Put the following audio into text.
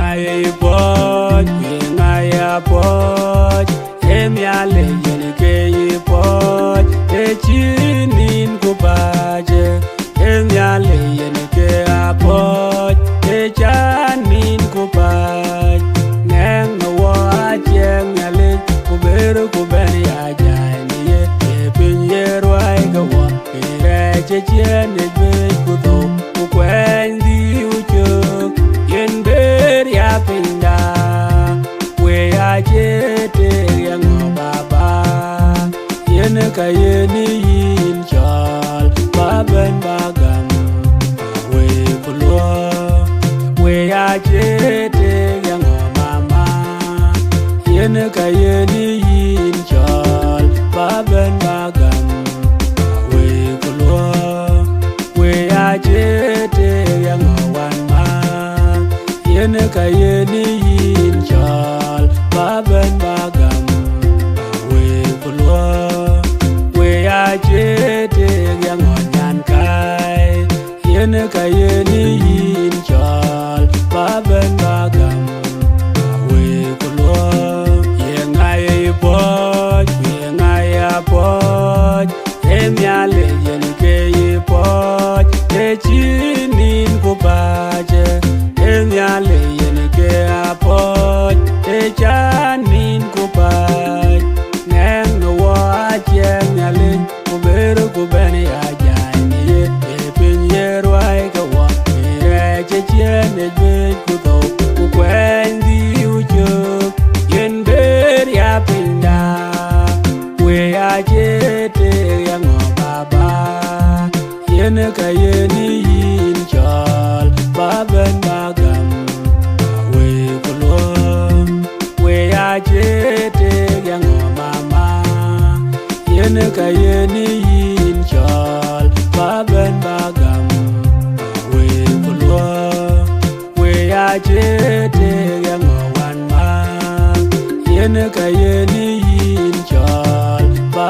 ngai poj ngai poj em ya le yen ke poj e chinin ku baje em ya le yen ke poj e chanin ku baj neng no wa chen ya le ku ber ku ben ya jani ye pin ye roi ga wa re che chen ne be ku do ku kwen di u chuk yen ber ya pinda we ya che te yang baba yen ka yen yin chal ba ben bagam we kulwa we ya che te yang mama yen ka yen yin chal ba ben bagam we kulwa we ya che te yang wan ma yen ka yen yin chal ba ben bagam we kulwa we ya che te yang nyan kai yen ka yen yin chal ba ben bagam we kulwa ye ngai poj em ya le yen ke poj e chinin ku baje em ya le yen ke poj e chanin ku baj neng no wa chen ya le ku ber ku ben ya jani ye pin ye roi ka wa re che chen ne be ku do ku kwen di u chuk yen ber ya pinda we ya che te yang baba yen ka yen yin chal ba ben bagam we kulwa we ya che te yang mama yen ka yen yin chal ba ben bagam we kulwa we ya che te yang wan ma yen ka yen yin chal ba